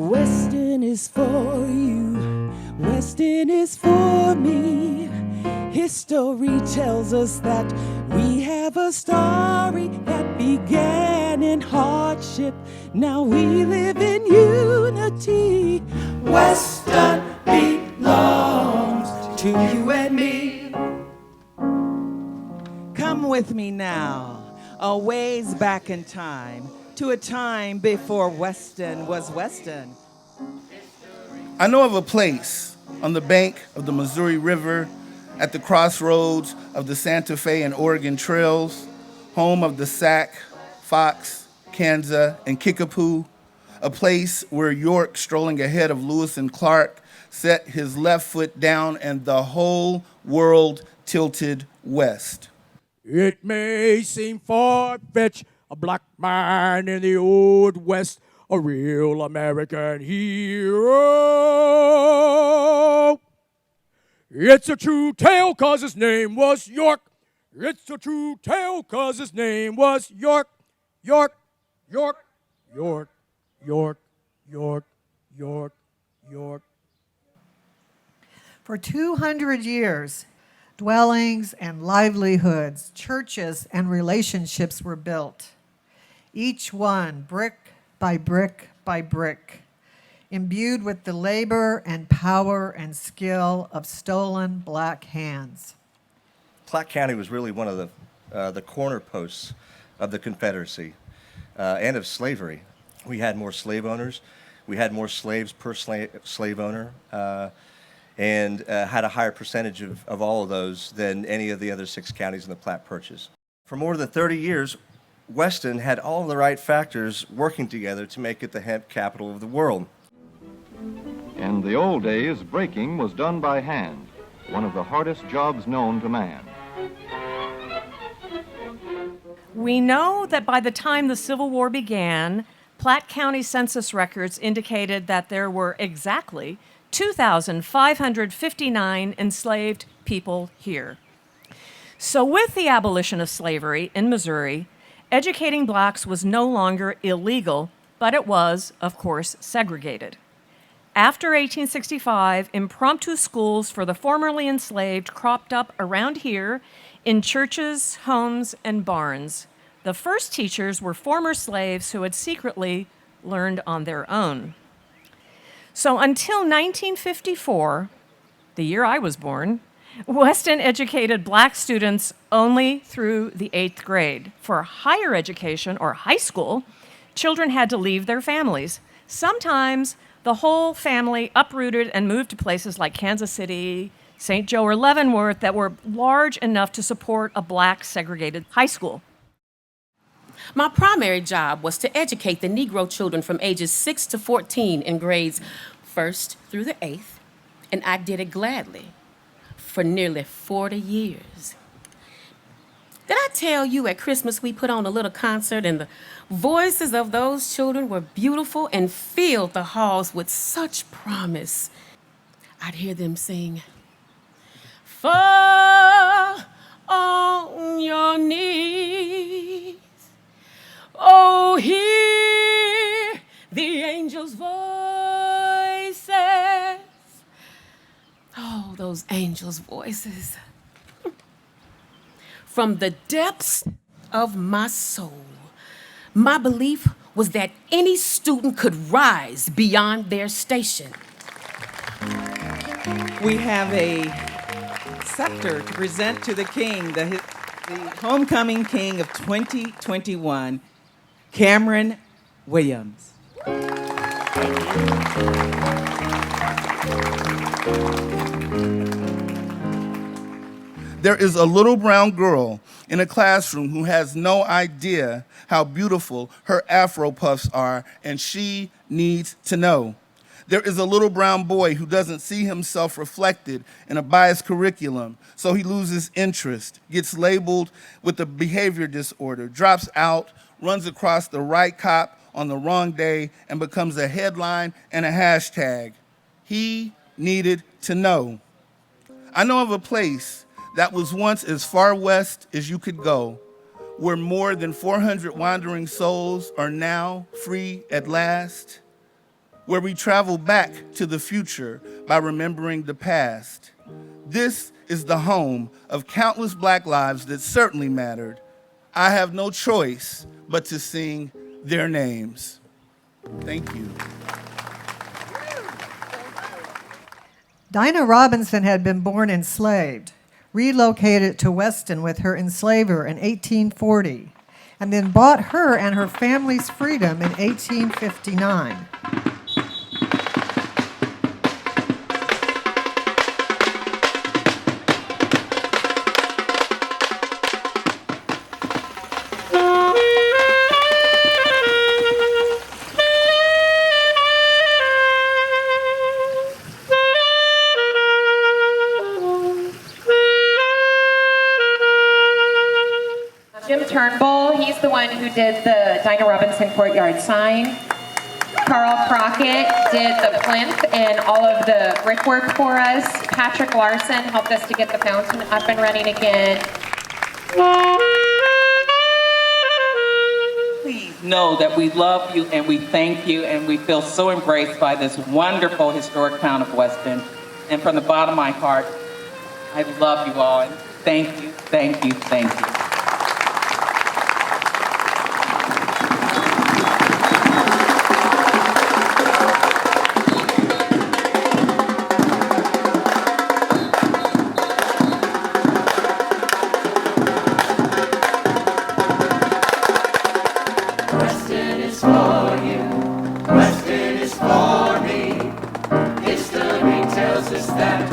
Weston is for you, Weston is for me. History tells us that we have a story that began in hardship. Now we live in unity. Weston belongs to you and me. Come with me now, a ways back in time, to a time before Weston was Weston. I know of a place on the bank of the Missouri River, at the crossroads of the Santa Fe and Oregon trails, home of the Sac, Fox, Kansas, and Kickapoo, a place where York, strolling ahead of Lewis and Clark, set his left foot down and the whole world tilted west. It may seem far-fetched, a black man in the Old West, a real American hero. It's a true tale, 'cause his name was York. It's a true tale, 'cause his name was York. York, York, York, York, York, York, York. For 200 years, dwellings and livelihoods, churches and relationships were built, each one brick by brick by brick, imbued with the labor and power and skill of stolen black hands. Platte County was really one of the corner posts of the Confederacy and of slavery. We had more slave owners, we had more slaves per slave owner, and had a higher percentage of all of those than any of the other 6 counties in the Platte Purchase. For more than 30 years, Weston had all the right factors working together to make it the hemp capital of the world. In the old days, breaking was done by hand, one of the hardest jobs known to man. We know that by the time the Civil War began, Platte County census records indicated that there were exactly 2,559 enslaved people here. So with the abolition of slavery in Missouri, educating blacks was no longer illegal, but it was, of course, segregated. After 1865, impromptu schools for the formerly enslaved cropped up around here in churches, homes, and barns. The first teachers were former slaves who had secretly learned on their own. So until 1954, the year I was born, Weston educated black students only through the 8th grade. For higher education or high school, children had to leave their families. Sometimes the whole family uprooted and moved to places like Kansas City, St. Joe, or Leavenworth that were large enough to support a black segregated high school. My primary job was to educate the Negro children from ages 6 to 14 in grades 1st through the 8th, and I did it gladly for nearly 40 years. Did I tell you at Christmas we put on a little concert and the voices of those children were beautiful and filled the halls with such promise? I'd hear them sing, "Fall on your knees, oh, hear the angels' voices." Oh, those angels' voices. From the depths of my soul, my belief was that any student could rise beyond their station. We have a scepter to present to the king, the homecoming king of 2021, Cameron Williams. There is a little brown girl in a classroom who has no idea how beautiful her Afro puffs are, and she needs to know. There is a little brown boy who doesn't see himself reflected in a biased curriculum, so he loses interest, gets labeled with a behavior disorder, drops out, runs across the right cop on the wrong day, and becomes a headline and a hashtag. He needed to know. I know of a place that was once as far west as you could go, where more than 400 wandering souls are now free at last, where we travel back to the future by remembering the past. This is the home of countless Black lives that certainly mattered. I have no choice but to sing their names. Thank you. Dinah Robinson had been born enslaved, relocated to Weston with her enslaver in 1840, and then bought her and her family's freedom in 1859. Jim Turnbull, he's the one who did the Dinah Robinson Courtyard sign. Carl Crockett did the plinth and all of the brickwork for us. Patrick Larson helped us to get the fountain up and running again. Please know that we love you and we thank you and we feel so embraced by this wonderful historic town of Weston. And from the bottom of my heart, I love you all and thank you, thank you, thank you. Weston is for you, Weston is for me. History tells us that